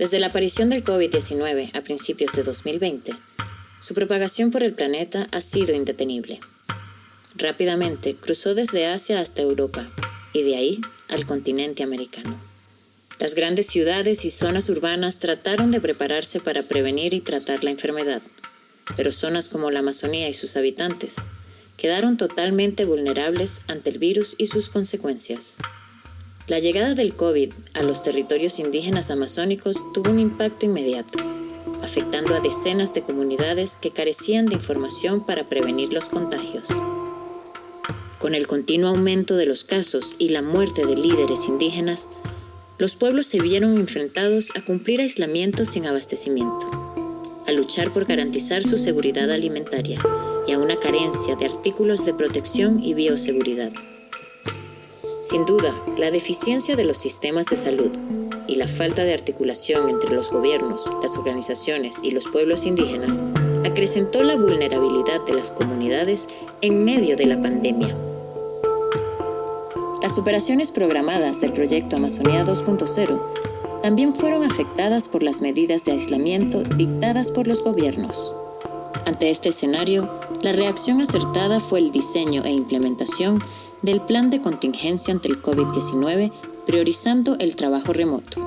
Desde la aparición del COVID-19 a principios de 2020, su propagación por el planeta ha sido indetenible. Rápidamente cruzó desde Asia hasta Europa y de ahí al continente americano. Las grandes ciudades y zonas urbanas trataron de prepararse para prevenir y tratar la enfermedad, pero zonas como la Amazonía y sus habitantes quedaron totalmente vulnerables ante el virus y sus consecuencias. La llegada del COVID a los territorios indígenas amazónicos tuvo un impacto inmediato, afectando a decenas de comunidades que carecían de información para prevenir los contagios. Con el continuo aumento de los casos y la muerte de líderes indígenas, los pueblos se vieron enfrentados a cumplir aislamientos sin abastecimiento, a luchar por garantizar su seguridad alimentaria y a una carencia de artículos de protección y bioseguridad. Sin duda, la deficiencia de los sistemas de salud y la falta de articulación entre los gobiernos, las organizaciones y los pueblos indígenas acrecentó la vulnerabilidad de las comunidades en medio de la pandemia. Las operaciones programadas del proyecto Amazonía 2.0 también fueron afectadas por las medidas de aislamiento dictadas por los gobiernos. Ante este escenario, la reacción acertada fue el diseño e implementación del plan de contingencia ante el COVID-19, priorizando el trabajo remoto,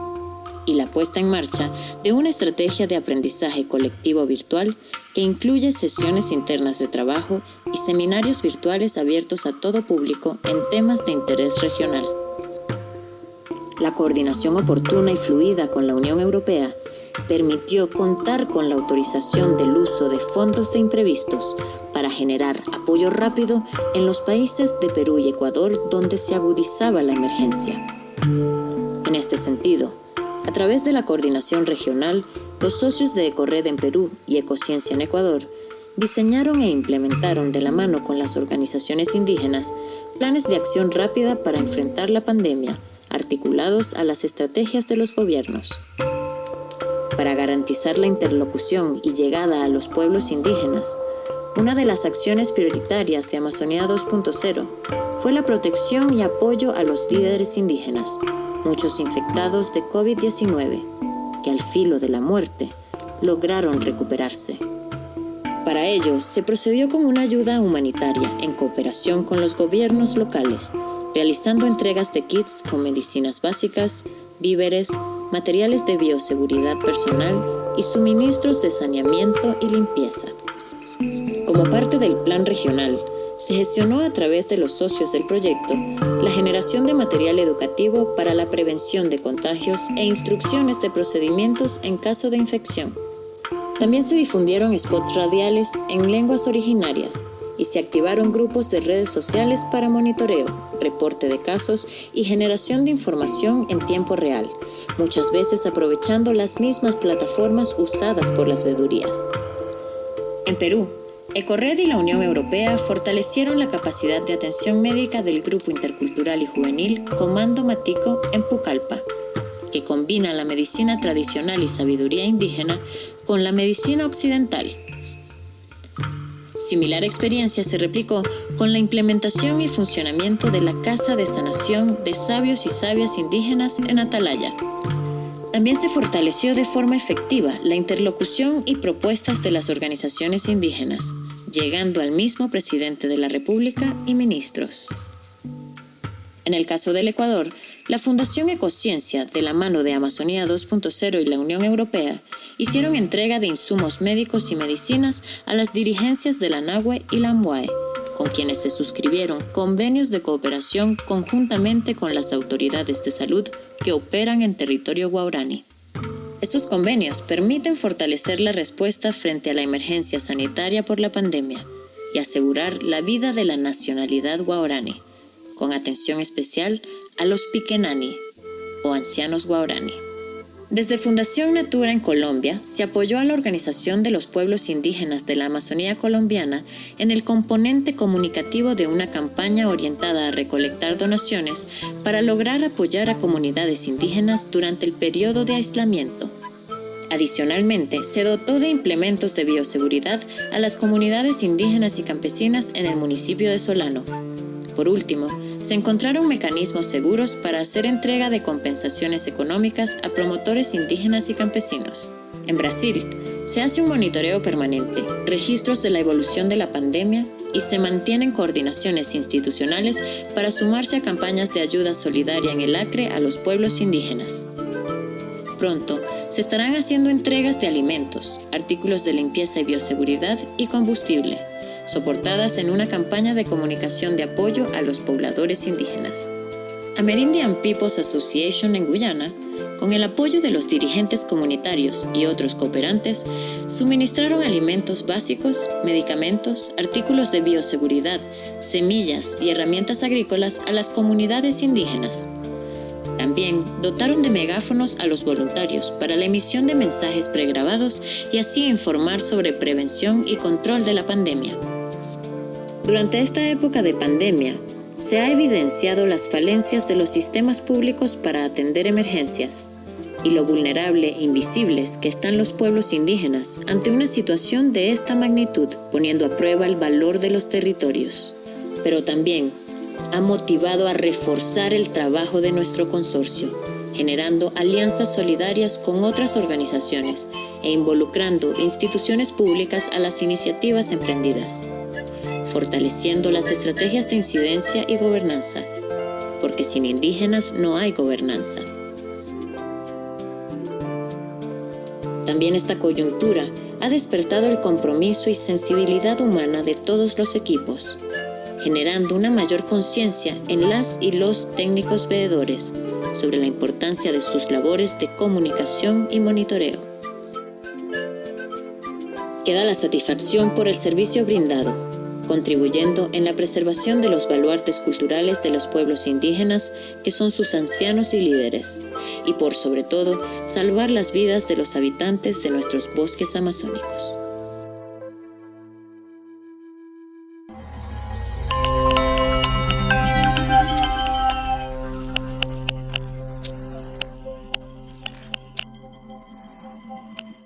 y la puesta en marcha de una estrategia de aprendizaje colectivo virtual que incluye sesiones internas de trabajo y seminarios virtuales abiertos a todo público en temas de interés regional. La coordinación oportuna y fluida con la Unión Europea permitió contar con la autorización del uso de fondos de imprevistos para generar apoyo rápido en los países de Perú y Ecuador donde se agudizaba la emergencia. En este sentido, a través de la coordinación regional, los socios de Ecored en Perú y Ecociencia en Ecuador diseñaron e implementaron de la mano con las organizaciones indígenas planes de acción rápida para enfrentar la pandemia, articulados a las estrategias de los gobiernos. Para garantizar la interlocución y llegada a los pueblos indígenas, una de las acciones prioritarias de Amazonía 2.0 fue la protección y apoyo a los líderes indígenas, muchos infectados de COVID-19, que al filo de la muerte lograron recuperarse. Para ello, se procedió con una ayuda humanitaria en cooperación con los gobiernos locales, realizando entregas de kits con medicinas básicas, víveres, materiales de bioseguridad personal y suministros de saneamiento y limpieza. Como parte del plan regional, se gestionó a través de los socios del proyecto la generación de material educativo para la prevención de contagios e instrucciones de procedimientos en caso de infección. También se difundieron spots radiales en lenguas originarias y se activaron grupos de redes sociales para monitoreo, reporte de casos y generación de información en tiempo real, muchas veces aprovechando las mismas plataformas usadas por las veedurías. En Perú, Ecored y la Unión Europea fortalecieron la capacidad de atención médica del Grupo Intercultural y Juvenil Comando Matico en Pucallpa, que combina la medicina tradicional y sabiduría indígena con la medicina occidental. Similar experiencia se replicó con la implementación y funcionamiento de la Casa de Sanación de Sabios y Sabias Indígenas en Atalaya. También se fortaleció de forma efectiva la interlocución y propuestas de las organizaciones indígenas, llegando al mismo presidente de la República y ministros. En el caso del Ecuador, la Fundación Ecociencia, de la mano de Amazonía 2.0 y la Unión Europea, hicieron entrega de insumos médicos y medicinas a las dirigencias de la NAHUE y la AMUAE, con quienes se suscribieron convenios de cooperación conjuntamente con las autoridades de salud que operan en territorio guaraní. Estos convenios permiten fortalecer la respuesta frente a la emergencia sanitaria por la pandemia y asegurar la vida de la nacionalidad guaraní, con atención especial a los piquenani o ancianos guaraní. Desde Fundación Natura en Colombia se apoyó a la Organización de los Pueblos Indígenas de la Amazonía Colombiana en el componente comunicativo de una campaña orientada a recolectar donaciones para lograr apoyar a comunidades indígenas durante el periodo de aislamiento. Adicionalmente, se dotó de implementos de bioseguridad a las comunidades indígenas y campesinas en el municipio de Solano. Por último, se encontraron mecanismos seguros para hacer entrega de compensaciones económicas a promotores indígenas y campesinos. En Brasil, se hace un monitoreo permanente, registros de la evolución de la pandemia y se mantienen coordinaciones institucionales para sumarse a campañas de ayuda solidaria en el Acre a los pueblos indígenas. Pronto, se estarán haciendo entregas de alimentos, artículos de limpieza y bioseguridad y combustible, soportadas en una campaña de comunicación de apoyo a los pobladores indígenas. Amerindian People's Association en Guyana, con el apoyo de los dirigentes comunitarios y otros cooperantes, suministraron alimentos básicos, medicamentos, artículos de bioseguridad, semillas y herramientas agrícolas a las comunidades indígenas. También dotaron de megáfonos a los voluntarios para la emisión de mensajes pregrabados y así informar sobre prevención y control de la pandemia. Durante esta época de pandemia, se ha evidenciado las falencias de los sistemas públicos para atender emergencias y lo vulnerable e invisibles que están los pueblos indígenas ante una situación de esta magnitud, poniendo a prueba el valor de los territorios. Pero también ha motivado a reforzar el trabajo de nuestro consorcio, generando alianzas solidarias con otras organizaciones e involucrando instituciones públicas a las iniciativas emprendidas, fortaleciendo las estrategias de incidencia y gobernanza, porque sin indígenas no hay gobernanza. También esta coyuntura ha despertado el compromiso y sensibilidad humana de todos los equipos, generando una mayor conciencia en las y los técnicos veedores sobre la importancia de sus labores de comunicación y monitoreo. Queda la satisfacción por el servicio brindado, contribuyendo en la preservación de los baluartes culturales de los pueblos indígenas que son sus ancianos y líderes, y por sobre todo, salvar las vidas de los habitantes de nuestros bosques amazónicos.